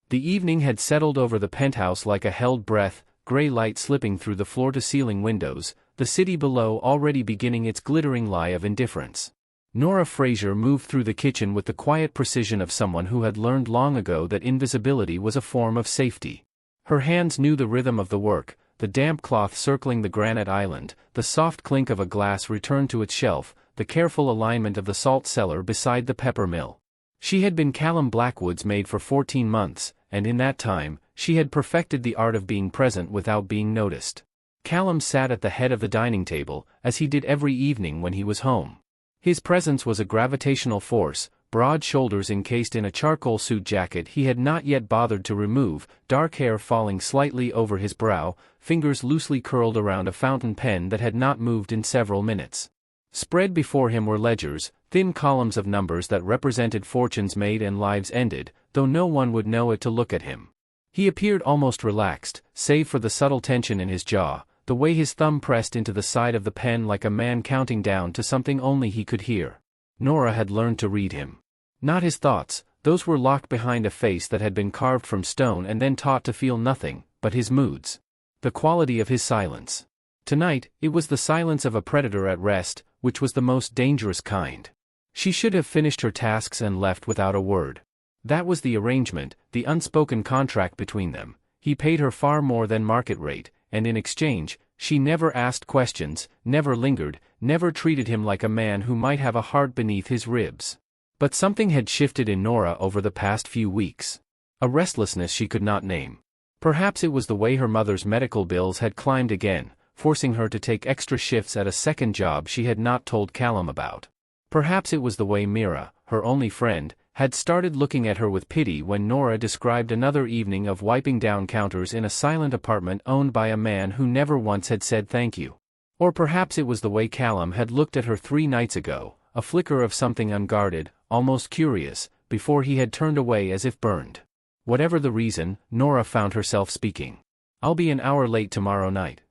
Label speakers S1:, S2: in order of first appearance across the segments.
S1: The evening had settled over the penthouse like a held breath, gray light slipping through the floor-to-ceiling windows, the city below already beginning its glittering lie of indifference. Nora Fraser moved through the kitchen with the quiet precision of someone who had learned long ago that invisibility was a form of safety. Her hands knew the rhythm of the work, the damp cloth circling the granite island, the soft clink of a glass returned to its shelf, the careful alignment of the salt cellar beside the pepper mill. She had been Callum Blackwood's maid for 14 months, and in that time, she had perfected the art of being present without being noticed. Callum sat at the head of the dining table, as he did every evening when he was home. His presence was a gravitational force, broad shoulders encased in a charcoal suit jacket he had not yet bothered to remove, dark hair falling slightly over his brow, fingers loosely curled around a fountain pen that had not moved in several minutes. Spread before him were ledgers, thin columns of numbers that represented fortunes made and lives ended, though no one would know it to look at him. He appeared almost relaxed, save for the subtle tension in his jaw, the way his thumb pressed into the side of the pen like a man counting down to something only he could hear. Nora had learned to read him. Not his thoughts, those were locked behind a face that had been carved from stone and then taught to feel nothing, but his moods. The quality of his silence. Tonight, it was the silence of a predator at rest, which was the most dangerous kind. She should have finished her tasks and left without a word. That was the arrangement, the unspoken contract between them. He paid her far more than market rate, and in exchange, she never asked questions, never lingered, never treated him like a man who might have a heart beneath his ribs. But something had shifted in Nora over the past few weeks. A restlessness she could not name. Perhaps it was the way her mother's medical bills had climbed again, forcing her to take extra shifts at a second job she had not told Callum about. Perhaps it was the way Mira, her only friend, had started looking at her with pity when Nora described another evening of wiping down counters in a silent apartment owned by a man who never once had said thank you. Or perhaps it was the way Callum had looked at her 3 nights ago, a flicker of something unguarded, almost curious, before he had turned away as if burned. Whatever the reason, Nora found herself speaking. "I'll be an hour late tomorrow night."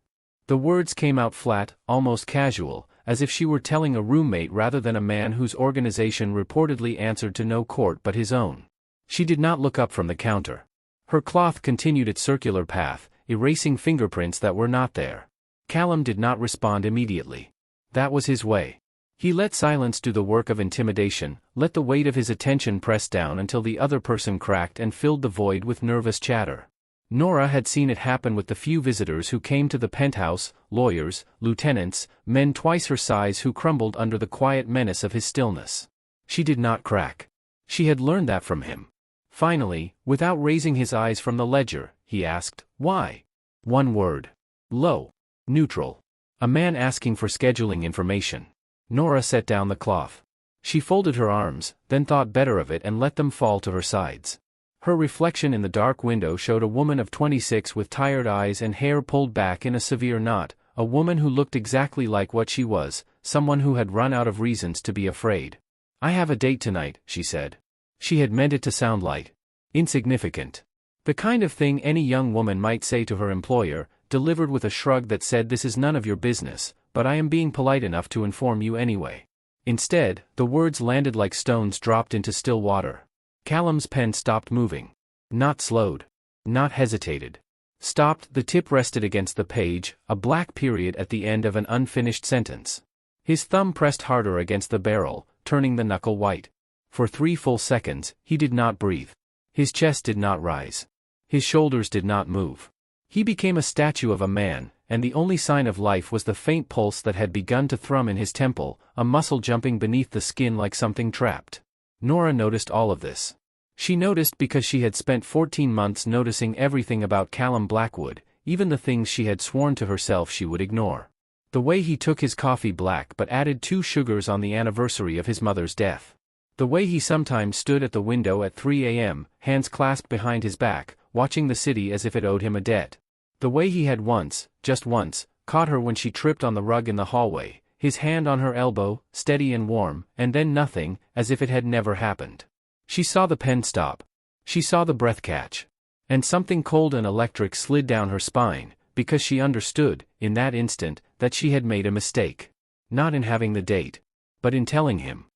S1: The words came out flat, almost casual, as if she were telling a roommate rather than a man whose organization reportedly answered to no court but his own. She did not look up from the counter. Her cloth continued its circular path, erasing fingerprints that were not there. Callum did not respond immediately. That was his way. He let silence do the work of intimidation, let the weight of his attention press down until the other person cracked and filled the void with nervous chatter. Nora had seen it happen with the few visitors who came to the penthouse, lawyers, lieutenants, men twice her size who crumbled under the quiet menace of his stillness. She did not crack. She had learned that from him. Finally, without raising his eyes from the ledger, he asked, "Why?" One word. Low. Neutral. A man asking for scheduling information. Nora set down the cloth. She folded her arms, then thought better of it and let them fall to her sides. Her reflection in the dark window showed a woman of 26 with tired eyes and hair pulled back in a severe knot, a woman who looked exactly like what she was, someone who had run out of reasons to be afraid. "I have a date tonight," she said. She had meant it to sound light. Insignificant. The kind of thing any young woman might say to her employer, delivered with a shrug that said this is none of your business, but I am being polite enough to inform you anyway. Instead, the words landed like stones dropped into still water. Callum's pen stopped moving. Not slowed. Not hesitated. Stopped, the tip rested against the page, a black period at the end of an unfinished sentence. His thumb pressed harder against the barrel, turning the knuckle white. For 3 full seconds, he did not breathe. His chest did not rise. His shoulders did not move. He became a statue of a man, and the only sign of life was the faint pulse that had begun to thrum in his temple, a muscle jumping beneath the skin like something trapped. Nora noticed all of this. She noticed because she had spent 14 months noticing everything about Callum Blackwood, even the things she had sworn to herself she would ignore. The way he took his coffee black but added 2 sugars on the anniversary of his mother's death. The way he sometimes stood at the window at 3 a.m., hands clasped behind his back, watching the city as if it owed him a debt. The way he had once, just once, caught her when she tripped on the rug in the hallway, his hand on her elbow, steady and warm, and then nothing, as if it had never happened. She saw the pen stop. She saw the breath catch. And something cold and electric slid down her spine, because she understood, in that instant, that she had made a mistake. Not in having the date. But in telling him.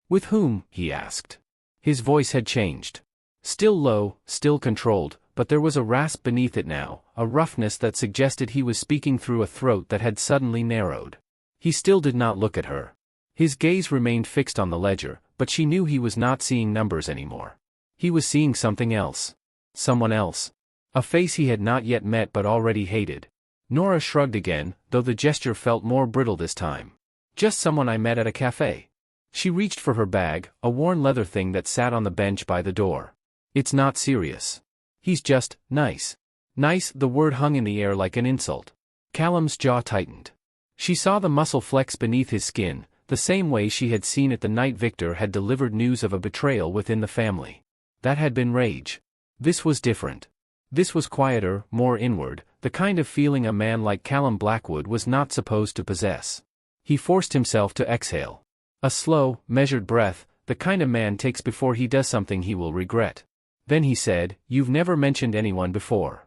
S1: "With whom?" he asked. His voice had changed. Still low, still controlled, but there was a rasp beneath it now, a roughness that suggested he was speaking through a throat that had suddenly narrowed. He still did not look at her. His gaze remained fixed on the ledger, but she knew he was not seeing numbers anymore. He was seeing something else. Someone else. A face he had not yet met but already hated. Nora shrugged again, though the gesture felt more brittle this time. Just someone I met at a cafe. She reached for her bag, a worn leather thing that sat on the bench by the door. It's not serious. He's just nice. Nice, the word hung in the air like an insult. Callum's jaw tightened. She saw the muscle flex beneath his skin, the same way she had seen it the night Victor had delivered news of a betrayal within the family. That had been rage. This was different. This was quieter, more inward, the kind of feeling a man like Callum Blackwood was not supposed to possess. He forced himself to exhale. A slow, measured breath, the kind a man takes before he does something he will regret. Then he said, "You've never mentioned anyone before."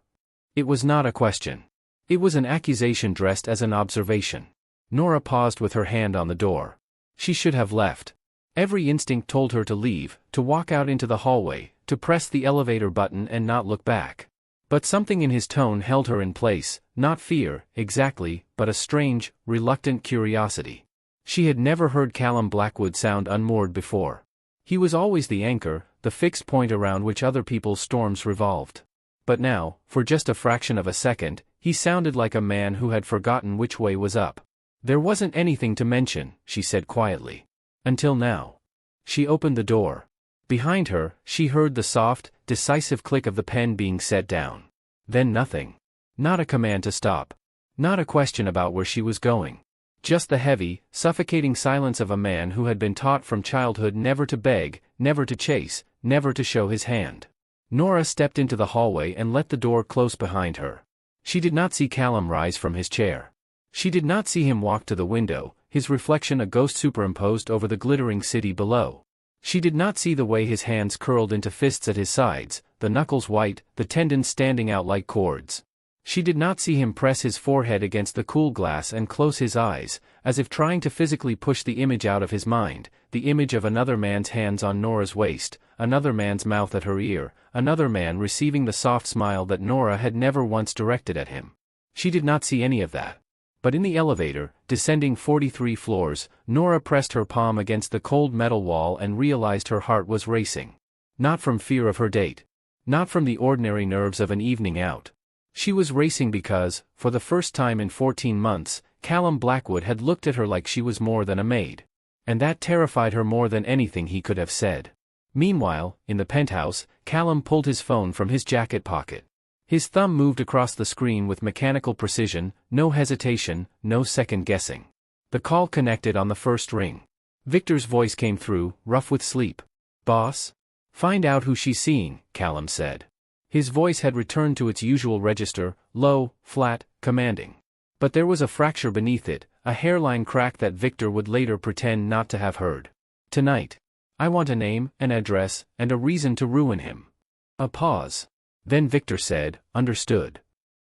S1: It was not a question. It was an accusation dressed as an observation. Nora paused with her hand on the door. She should have left. Every instinct told her to leave, to walk out into the hallway, to press the elevator button and not look back. But something in his tone held her in place, not fear, exactly, but a strange, reluctant curiosity. She had never heard Callum Blackwood sound unmoored before. He was always the anchor, the fixed point around which other people's storms revolved. But now, for just a fraction of a second, he sounded like a man who had forgotten which way was up. "There wasn't anything to mention," she said quietly. "Until now." She opened the door. Behind her, she heard the soft, decisive click of the pen being set down. Then nothing. Not a command to stop. Not a question about where she was going. Just the heavy, suffocating silence of a man who had been taught from childhood never to beg, never to chase, never to show his hand. Nora stepped into the hallway and let the door close behind her. She did not see Callum rise from his chair. She did not see him walk to the window, his reflection a ghost superimposed over the glittering city below. She did not see the way his hands curled into fists at his sides, the knuckles white, the tendons standing out like cords. She did not see him press his forehead against the cool glass and close his eyes, as if trying to physically push the image out of his mind, the image of another man's hands on Nora's waist, another man's mouth at her ear, another man receiving the soft smile that Nora had never once directed at him. She did not see any of that. But in the elevator, descending 43 floors, Nora pressed her palm against the cold metal wall and realized her heart was racing. Not from fear of her date. Not from the ordinary nerves of an evening out. She was racing because, for the first time in 14 months, Callum Blackwood had looked at her like she was more than a maid. And that terrified her more than anything he could have said. Meanwhile, in the penthouse, Callum pulled his phone from his jacket pocket. His thumb moved across the screen with mechanical precision, no hesitation, no second guessing. The call connected on the first ring. Victor's voice came through, rough with sleep. "Boss? Find out who she's seeing," Callum said. His voice had returned to its usual register, low, flat, commanding. But there was a fracture beneath it, a hairline crack that Victor would later pretend not to have heard. "Tonight. I want a name, an address, and a reason to ruin him." A pause. Then Victor said, "Understood."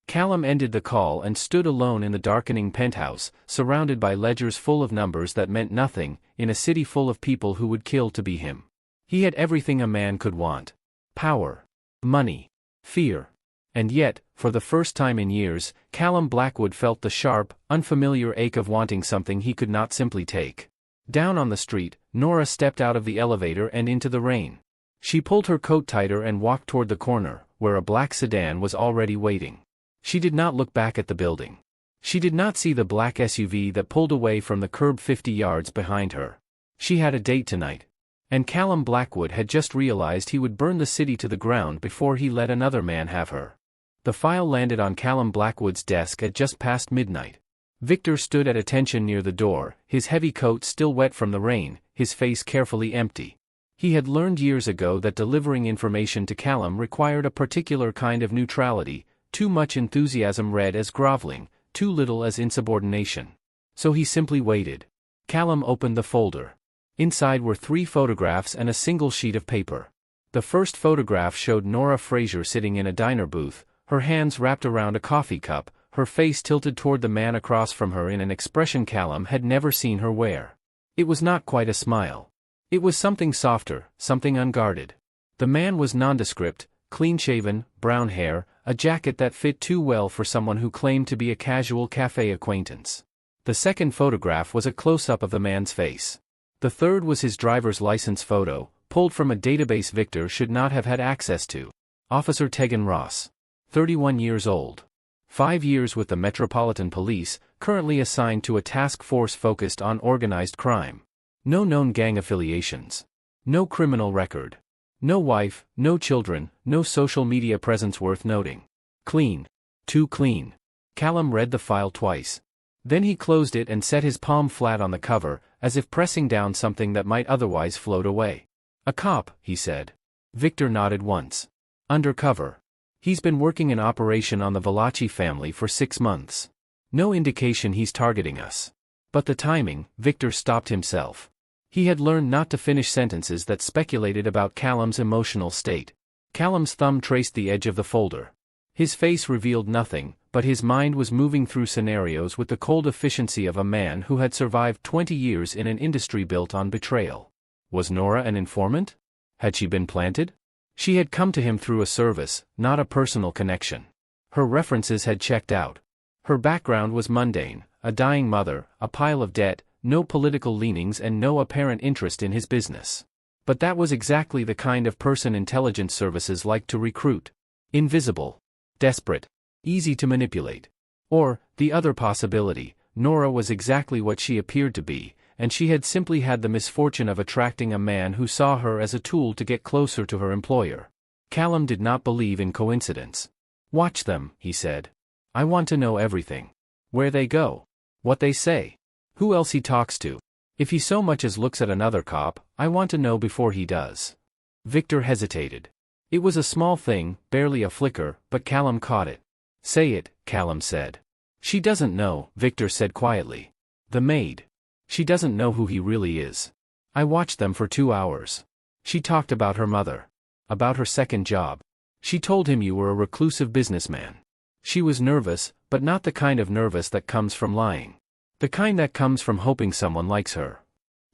S1: Callum ended the call and stood alone in the darkening penthouse, surrounded by ledgers full of numbers that meant nothing, in a city full of people who would kill to be him. He had everything a man could want. Power. Money. Fear. And yet, for the first time in years, Callum Blackwood felt the sharp, unfamiliar ache of wanting something he could not simply take. Down on the street, Nora stepped out of the elevator and into the rain. She pulled her coat tighter and walked toward the corner, where a black sedan was already waiting. She did not look back at the building. She did not see the black SUV that pulled away from the curb 50 yards behind her. She had a date tonight. And Callum Blackwood had just realized he would burn the city to the ground before he let another man have her. The file landed on Callum Blackwood's desk at just past midnight. Victor stood at attention near the door, his heavy coat still wet from the rain, his face carefully empty. He had learned years ago that delivering information to Callum required a particular kind of neutrality, too much enthusiasm read as groveling, too little as insubordination. So he simply waited. Callum opened the folder. Inside were 3 photographs and a single sheet of paper. The first photograph showed Nora Fraser sitting in a diner booth, her hands wrapped around a coffee cup, her face tilted toward the man across from her in an expression Callum had never seen her wear. It was not quite a smile. It was something softer, something unguarded. The man was nondescript, clean-shaven, brown hair, a jacket that fit too well for someone who claimed to be a casual cafe acquaintance. The second photograph was a close-up of the man's face. The third was his driver's license photo, pulled from a database Victor should not have had access to. Officer Tegan Ross. 31 years old. 5 years with the Metropolitan Police, currently assigned to a task force focused on organized crime. No known gang affiliations. No criminal record. No wife, no children, no social media presence worth noting. Clean. Too clean. Callum read the file twice. Then he closed it and set his palm flat on the cover, as if pressing down something that might otherwise float away. A cop, he said. Victor nodded once. Undercover. He's been working an operation on the Valachi family for 6 months. No indication he's targeting us. But the timing, Victor stopped himself. He had learned not to finish sentences that speculated about Callum's emotional state. Callum's thumb traced the edge of the folder. His face revealed nothing, but his mind was moving through scenarios with the cold efficiency of a man who had survived 20 years in an industry built on betrayal. Was Nora an informant? Had she been planted? She had come to him through a service, not a personal connection. Her references had checked out. Her background was mundane, a dying mother, a pile of debt, no political leanings and no apparent interest in his business. But that was exactly the kind of person intelligence services like to recruit. Invisible. Desperate. Easy to manipulate. Or, the other possibility, Nora was exactly what she appeared to be, and she had simply had the misfortune of attracting a man who saw her as a tool to get closer to her employer. Callum did not believe in coincidence. Watch them, he said. I want to know everything. Where they go. What they say. Who else he talks to. If he so much as looks at another cop, I want to know before he does. Victor hesitated. It was a small thing, barely a flicker, but Callum caught it. Say it, Callum said. She doesn't know, Victor said quietly. The maid. She doesn't know who he really is. I watched them for 2 hours. She talked about her mother. About her second job. She told him you were a reclusive businessman. She was nervous, but not the kind of nervous that comes from lying. The kind that comes from hoping someone likes her.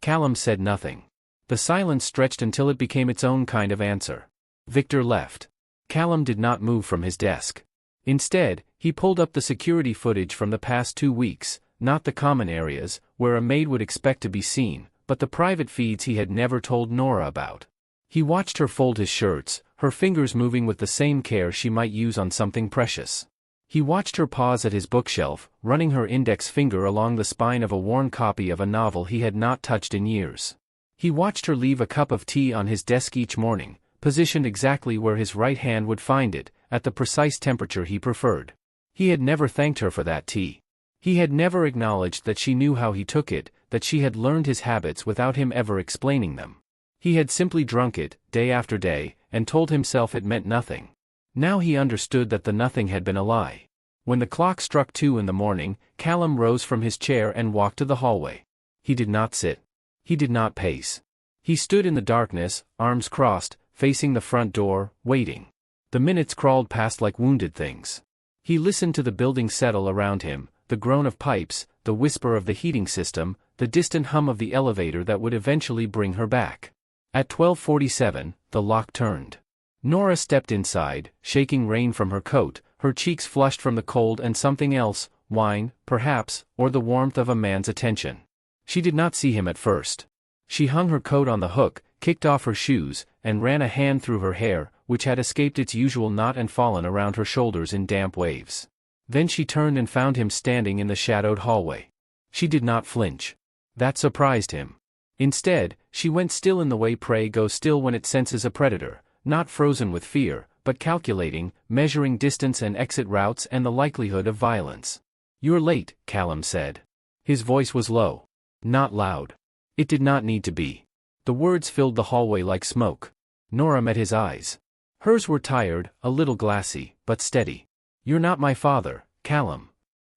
S1: Callum said nothing. The silence stretched until it became its own kind of answer. Victor left. Callum did not move from his desk. Instead, he pulled up the security footage from the past 2 weeks, not the common areas, where a maid would expect to be seen, but the private feeds he had never told Nora about. He watched her fold his shirts, her fingers moving with the same care she might use on something precious. He watched her pause at his bookshelf, running her index finger along the spine of a worn copy of a novel he had not touched in years. He watched her leave a cup of tea on his desk each morning, positioned exactly where his right hand would find it, at the precise temperature he preferred. He had never thanked her for that tea. He had never acknowledged that she knew how he took it, that she had learned his habits without him ever explaining them. He had simply drunk it, day after day, and told himself it meant nothing. Now he understood that the nothing had been a lie. When the clock struck 2 in the morning, Callum rose from his chair and walked to the hallway. He did not sit. He did not pace. He stood in the darkness, arms crossed, facing the front door, waiting. The minutes crawled past like wounded things. He listened to the building settle around him, the groan of pipes, the whisper of the heating system, the distant hum of the elevator that would eventually bring her back. At 12:47, the lock turned. Nora stepped inside, shaking rain from her coat, her cheeks flushed from the cold and something else, wine, perhaps, or the warmth of a man's attention. She did not see him at first. She hung her coat on the hook, kicked off her shoes, and ran a hand through her hair, which had escaped its usual knot and fallen around her shoulders in damp waves. Then she turned and found him standing in the shadowed hallway. She did not flinch. That surprised him. Instead, she went still in the way prey goes still when it senses a predator, not frozen with fear, but calculating, measuring distance and exit routes and the likelihood of violence. "You're late," Callum said. His voice was low. Not loud. It did not need to be. The words filled the hallway like smoke. Nora met his eyes. Hers were tired, a little glassy, but steady. "You're not my father, Callum."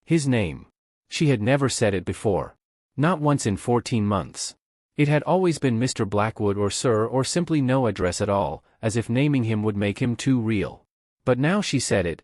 S1: His name. She had never said it before. Not once in 14 months. It had always been Mr. Blackwood or Sir or simply no address at all, as if naming him would make him too real. But now she said it,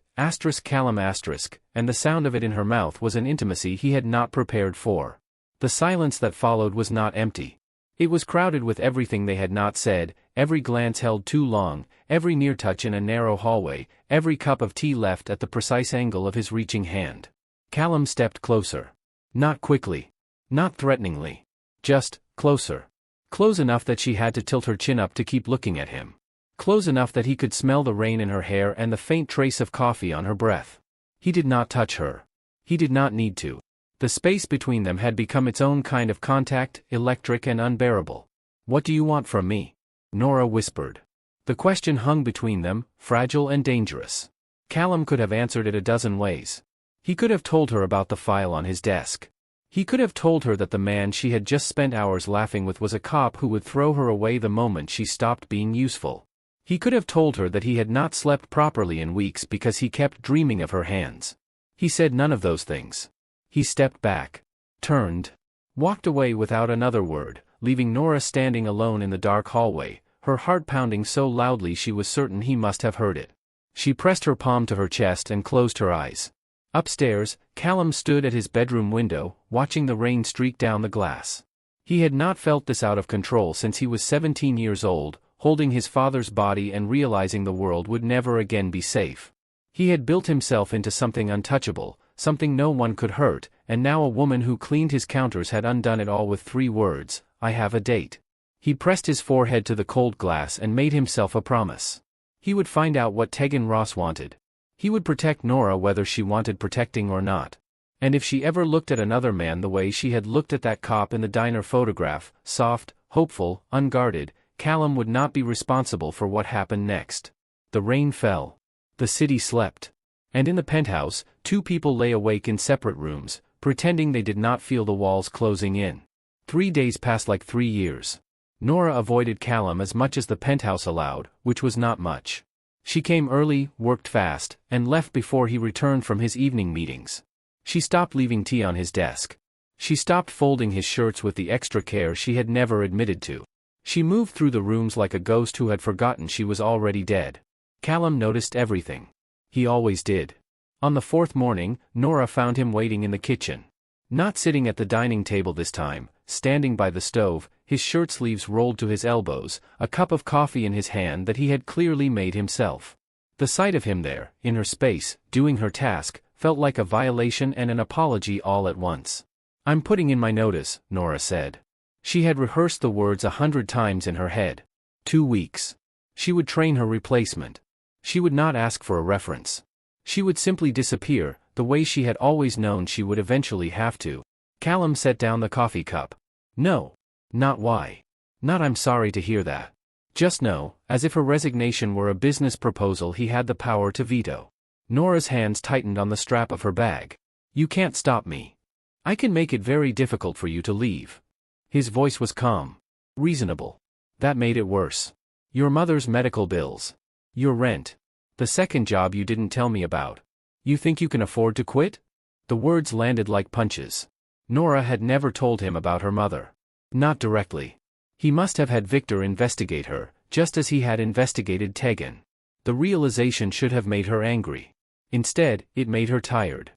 S1: Callum and the sound of it in her mouth was an intimacy he had not prepared for. The silence that followed was not empty. It was crowded with everything they had not said, every glance held too long, every near touch in a narrow hallway, every cup of tea left at the precise angle of his reaching hand. Callum stepped closer. Not quickly. Not threateningly. Just, closer. Close enough that she had to tilt her chin up to keep looking at him. Close enough that he could smell the rain in her hair and the faint trace of coffee on her breath. He did not touch her. He did not need to. The space between them had become its own kind of contact, electric and unbearable. "What do you want from me?" Nora whispered. The question hung between them, fragile and dangerous. Callum could have answered it a dozen ways. He could have told her about the file on his desk. He could have told her that the man she had just spent hours laughing with was a cop who would throw her away the moment she stopped being useful. He could have told her that he had not slept properly in weeks because he kept dreaming of her hands. He said none of those things. He stepped back, turned, walked away without another word, leaving Nora standing alone in the dark hallway, her heart pounding so loudly she was certain he must have heard it. She pressed her palm to her chest and closed her eyes. Upstairs, Callum stood at his bedroom window, watching the rain streak down the glass. He had not felt this out of control since he was 17 years old, holding his father's body and realizing the world would never again be safe. He had built himself into something untouchable, something no one could hurt, and now a woman who cleaned his counters had undone it all with 3 words, "I have a date." He pressed his forehead to the cold glass and made himself a promise. He would find out what Tegan Ross wanted. He would protect Nora whether she wanted protecting or not. And if she ever looked at another man the way she had looked at that cop in the diner photograph, soft, hopeful, unguarded, Callum would not be responsible for what happened next. The rain fell. The city slept. And in the penthouse, 2 people lay awake in separate rooms, pretending they did not feel the walls closing in. 3 days passed like 3 years. Nora avoided Callum as much as the penthouse allowed, which was not much. She came early, worked fast, and left before he returned from his evening meetings. She stopped leaving tea on his desk. She stopped folding his shirts with the extra care she had never admitted to. She moved through the rooms like a ghost who had forgotten she was already dead. Callum noticed everything. He always did. On the 4th morning, Nora found him waiting in the kitchen. Not sitting at the dining table this time, standing by the stove, his shirt sleeves rolled to his elbows, a cup of coffee in his hand that he had clearly made himself. The sight of him there, in her space, doing her task, felt like a violation and an apology all at once. "I'm putting in my notice," Nora said. She had rehearsed the words 100 times in her head. 2 weeks. She would train her replacement. She would not ask for a reference. She would simply disappear, the way she had always known she would eventually have to. Callum set down the coffee cup. "No. Not why. Not I'm sorry to hear that. Just no," as if her resignation were a business proposal he had the power to veto. Nora's hands tightened on the strap of her bag. "You can't stop me. I can make it very difficult for you to leave." His voice was calm. Reasonable. That made it worse. "Your mother's medical bills. Your rent. The second job you didn't tell me about. You think you can afford to quit?" The words landed like punches. Nora had never told him about her mother. Not directly. He must have had Victor investigate her, just as he had investigated Tegan. The realization should have made her angry. Instead, it made her tired.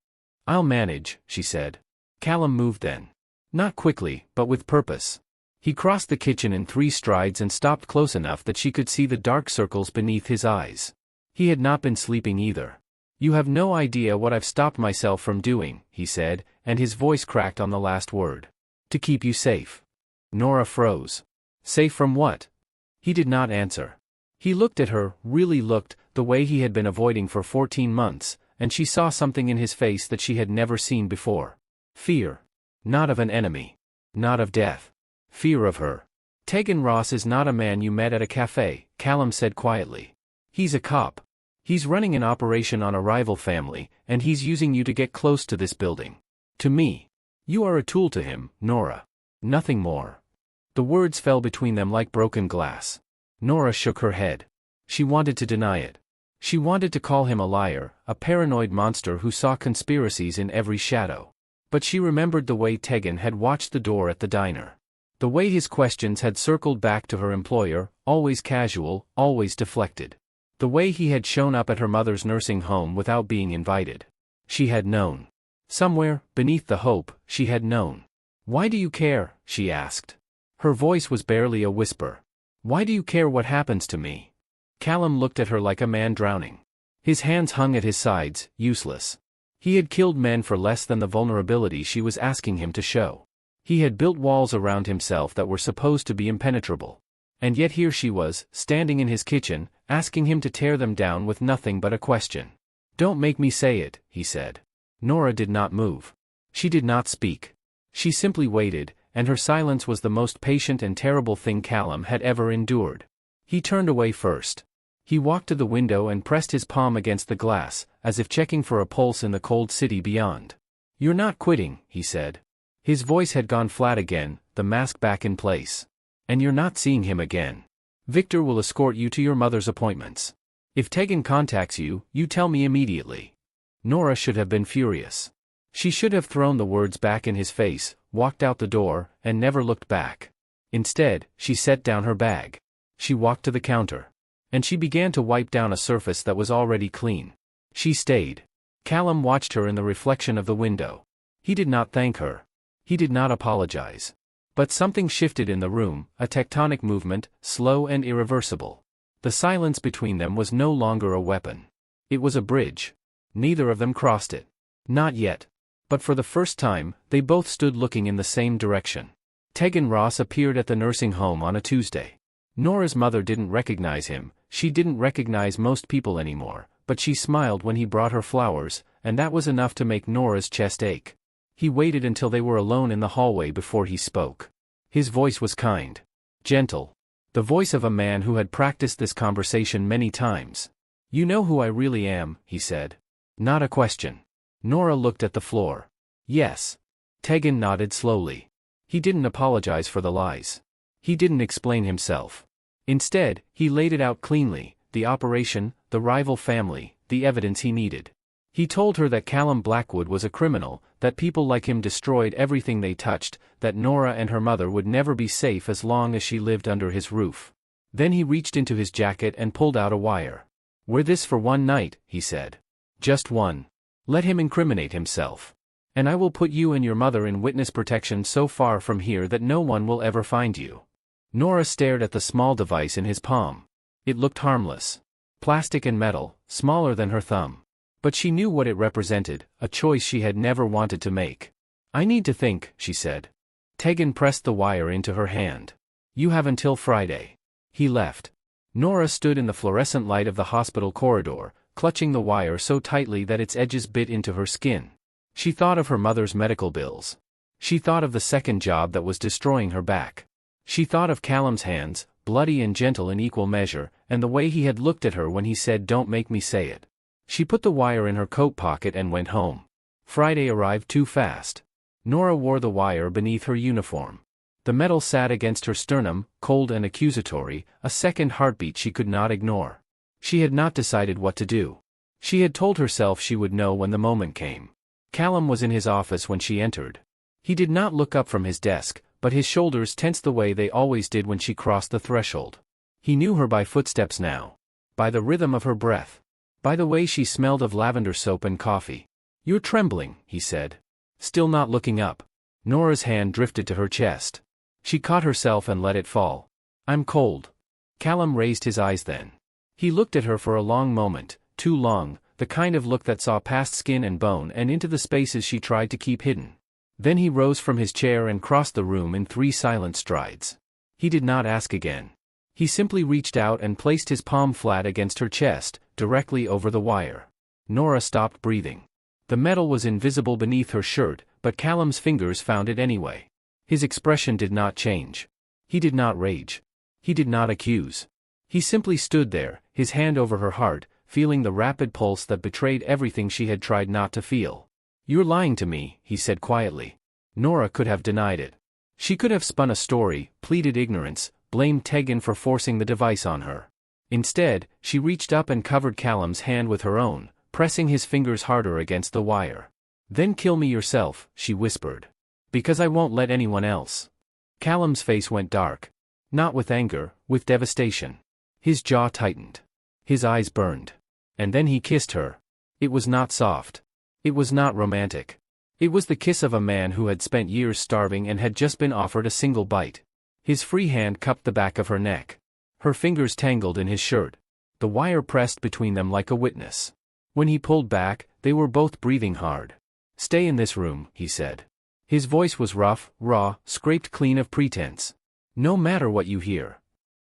S1: "I'll manage," she said. Callum moved then. Not quickly, but with purpose. He crossed the kitchen in 3 strides and stopped close enough that she could see the dark circles beneath his eyes. He had not been sleeping either. "You have no idea what I've stopped myself from doing," he said, and his voice cracked on the last word. "To keep you safe." Nora froze. Safe from what? He did not answer. He looked at her, really looked, the way he had been avoiding for 14 months, and she saw something in his face that she had never seen before. Fear. Not of an enemy. Not of death. Fear of her. "Tegan Ross is not a man you met at a cafe," Callum said quietly. "He's a cop. He's running an operation on a rival family, and he's using you to get close to this building. To me. You are a tool to him, Nora. Nothing more." The words fell between them like broken glass. Nora shook her head. She wanted to deny it. She wanted to call him a liar, a paranoid monster who saw conspiracies in every shadow. But she remembered the way Tegan had watched the door at the diner. The way his questions had circled back to her employer, always casual, always deflected. The way he had shown up at her mother's nursing home without being invited. She had known. Somewhere, beneath the hope, she had known. "Why do you care?" she asked. Her voice was barely a whisper. "Why do you care what happens to me?" Callum looked at her like a man drowning. His hands hung at his sides, useless. He had killed men for less than the vulnerability she was asking him to show. He had built walls around himself that were supposed to be impenetrable. And yet here she was, standing in his kitchen, asking him to tear them down with nothing but a question. "Don't make me say it," he said. Nora did not move. She did not speak. She simply waited, and her silence was the most patient and terrible thing Callum had ever endured. He turned away first. He walked to the window and pressed his palm against the glass, as if checking for a pulse in the cold city beyond. "You're not quitting," he said. His voice had gone flat again, the mask back in place. "And you're not seeing him again. Victor will escort you to your mother's appointments. If Tegan contacts you, you tell me immediately." Nora should have been furious. She should have thrown the words back in his face, walked out the door, and never looked back. Instead, she set down her bag. She walked to the counter. And she began to wipe down a surface that was already clean. She stayed. Callum watched her in the reflection of the window. He did not thank her. He did not apologize. But something shifted in the room, a tectonic movement, slow and irreversible. The silence between them was no longer a weapon. It was a bridge. Neither of them crossed it. Not yet. But for the first time, they both stood looking in the same direction. Tegan Ross appeared at the nursing home on a Tuesday. Nora's mother didn't recognize him. She didn't recognize most people anymore, but she smiled when he brought her flowers, and that was enough to make Nora's chest ache. He waited until they were alone in the hallway before he spoke. His voice was kind. Gentle. The voice of a man who had practiced this conversation many times. "You know who I really am," he said. Not a question. Nora looked at the floor. "Yes." Tegan nodded slowly. He didn't apologize for the lies. He didn't explain himself. Instead, he laid it out cleanly, the operation, the rival family, the evidence he needed. He told her that Callum Blackwood was a criminal, that people like him destroyed everything they touched, that Nora and her mother would never be safe as long as she lived under his roof. Then he reached into his jacket and pulled out a wire. "Wear this for one night," he said. "Just one. Let him incriminate himself. And I will put you and your mother in witness protection so far from here that no one will ever find you." Nora stared at the small device in his palm. It looked harmless. Plastic and metal, smaller than her thumb. But she knew what it represented, a choice she had never wanted to make. "I need to think," she said. Tegan pressed the wire into her hand. "You have until Friday." He left. Nora stood in the fluorescent light of the hospital corridor, clutching the wire so tightly that its edges bit into her skin. She thought of her mother's medical bills. She thought of the second job that was destroying her back. She thought of Callum's hands, bloody and gentle in equal measure, and the way he had looked at her when he said, "Don't make me say it." She put the wire in her coat pocket and went home. Friday arrived too fast. Nora wore the wire beneath her uniform. The metal sat against her sternum, cold and accusatory, a second heartbeat she could not ignore. She had not decided what to do. She had told herself she would know when the moment came. Callum was in his office when she entered. He did not look up from his desk, but his shoulders tensed the way they always did when she crossed the threshold. He knew her by footsteps now. By the rhythm of her breath. By the way she smelled of lavender soap and coffee. "You're trembling," he said. Still not looking up. Nora's hand drifted to her chest. She caught herself and let it fall. "I'm cold." Callum raised his eyes then. He looked at her for a long moment, too long, the kind of look that saw past skin and bone and into the spaces she tried to keep hidden. Then he rose from his chair and crossed the room in 3 silent strides. He did not ask again. He simply reached out and placed his palm flat against her chest, directly over the wire. Nora stopped breathing. The metal was invisible beneath her shirt, but Callum's fingers found it anyway. His expression did not change. He did not rage. He did not accuse. He simply stood there, his hand over her heart, feeling the rapid pulse that betrayed everything she had tried not to feel. "You're lying to me," he said quietly. Nora could have denied it. She could have spun a story, pleaded ignorance, blamed Tegan for forcing the device on her. Instead, she reached up and covered Callum's hand with her own, pressing his fingers harder against the wire. "Then kill me yourself," she whispered. "Because I won't let anyone else." Callum's face went dark. Not with anger, with devastation. His jaw tightened. His eyes burned. And then he kissed her. It was not soft. It was not romantic. It was the kiss of a man who had spent years starving and had just been offered a single bite. His free hand cupped the back of her neck. Her fingers tangled in his shirt. The wire pressed between them like a witness. When he pulled back, they were both breathing hard. "Stay in this room," he said. His voice was rough, raw, scraped clean of pretense. "No matter what you hear."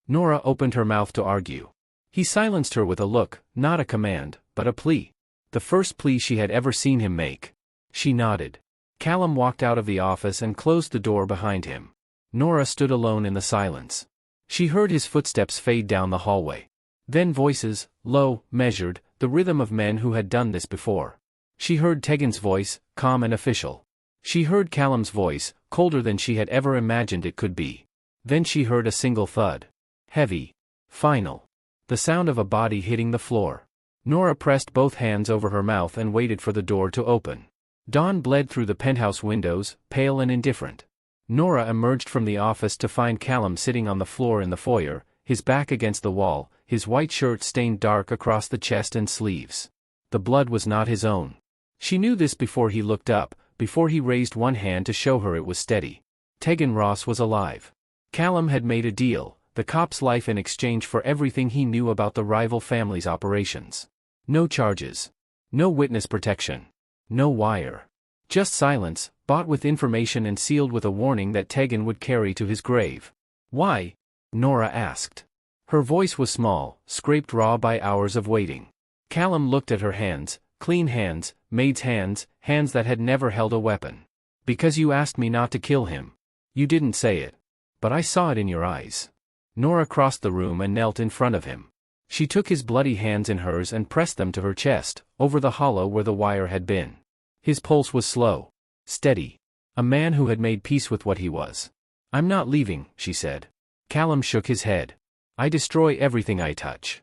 S1: Nora opened her mouth to argue. He silenced her with a look, not a command, but a plea. The first plea she had ever seen him make. She nodded. Callum walked out of the office and closed the door behind him. Nora stood alone in the silence. She heard his footsteps fade down the hallway. Then voices, low, measured, the rhythm of men who had done this before. She heard Tegan's voice, calm and official. She heard Callum's voice, colder than she had ever imagined it could be. Then she heard a single thud. Heavy. Final. The sound of a body hitting the floor. Nora pressed both hands over her mouth and waited for the door to open. Dawn bled through the penthouse windows, pale and indifferent. Nora emerged from the office to find Callum sitting on the floor in the foyer, his back against the wall, his white shirt stained dark across the chest and sleeves. The blood was not his own. She knew this before he looked up, before he raised one hand to show her it was steady. Tegan Ross was alive. Callum had made a deal, the cop's life in exchange for everything he knew about the rival family's operations. No charges. No witness protection. No wire. Just silence, bought with information and sealed with a warning that Tegan would carry to his grave. "Why?" Nora asked. Her voice was small, scraped raw by hours of waiting. Callum looked at her hands, clean hands, maid's hands, hands that had never held a weapon. "Because you asked me not to kill him. You didn't say it. But I saw it in your eyes." Nora crossed the room and knelt in front of him. She took his bloody hands in hers and pressed them to her chest, over the hollow where the wire had been. His pulse was slow. Steady. A man who had made peace with what he was. "I'm not leaving," she said. Callum shook his head. "I destroy everything I touch."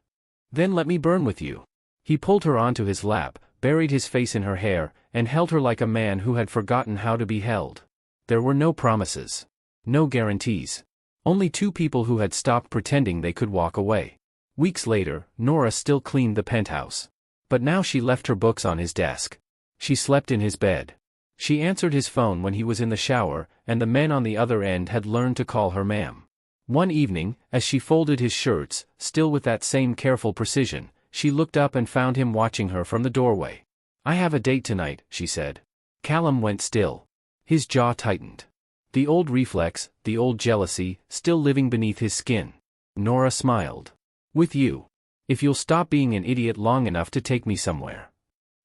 S1: "Then let me burn with you." He pulled her onto his lap, buried his face in her hair, and held her like a man who had forgotten how to be held. There were no promises. No guarantees. Only two people who had stopped pretending they could walk away. Weeks later, Nora still cleaned the penthouse. But now she left her books on his desk. She slept in his bed. She answered his phone when he was in the shower, and the men on the other end had learned to call her ma'am. One evening, as she folded his shirts, still with that same careful precision, she looked up and found him watching her from the doorway. "I have a date tonight," she said. Callum went still. His jaw tightened. The old reflex, the old jealousy, still living beneath his skin. Nora smiled. "With you. If you'll stop being an idiot long enough to take me somewhere."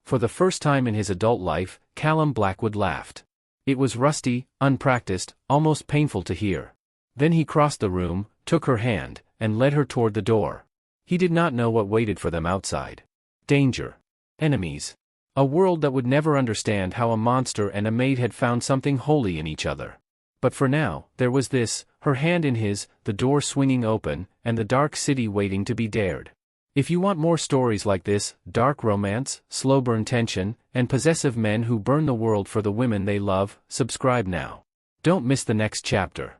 S1: For the first time in his adult life, Callum Blackwood laughed. It was rusty, unpracticed, almost painful to hear. Then he crossed the room, took her hand, and led her toward the door. He did not know what waited for them outside. Danger. Enemies. A world that would never understand how a monster and a maid had found something holy in each other. But for now, there was this, her hand in his, the door swinging open, and the dark city waiting to be dared. If you want more stories like this, dark romance, slow burn tension, and possessive men who burn the world for the women they love, subscribe now. Don't miss the next chapter.